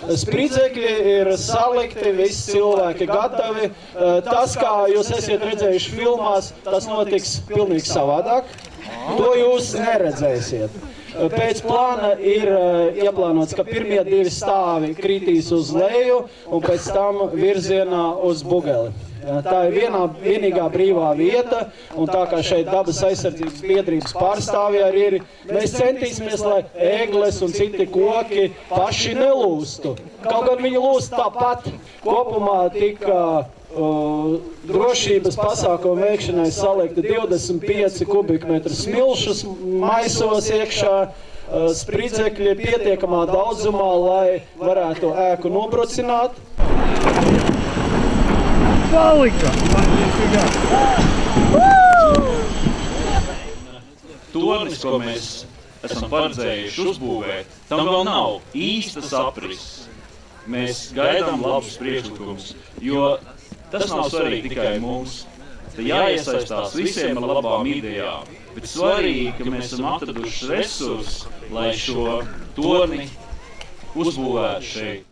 Spridzekļi ir salikti, visi cilvēki gatavi. Tas, kā jūs esat redzējuši filmās, tas notiks pilnīgi savādāk. To jūs neredzēsiet. Pēc plāna ir ieplānots, ka pirmie 2 stāvi kritīs uz leju un pēc tam virzienā uz Bugeli. Tā ir vienīgā brīvā vieta, un tā kā šeit dabas aizsardzības biedrības pārstāvji arī ir, mēs centīsimies, lai ēgles un citi koki paši nelūstu. Kaut gan viņi lūst tāpat. Kopumā tika drošības pasākumu veikšanai salikti 25 kubikmetru smilšus maisos iekšā, spridzekļi pietiekamā daudzumā, lai varētu ēku nobrucināt. Palika! Tornis, ko mēs esam paredzējuši uzbūvēt, tam vēl nav īstas aprises. Mēs gaidām labus priekšlikumus, jo tas nav svarīgi tikai mums. Te jāiesaistās visiem ar labām idejām, bet svarīgi, ka mēs esam atraduši resursus, lai šo torni uzbūvētu šeit.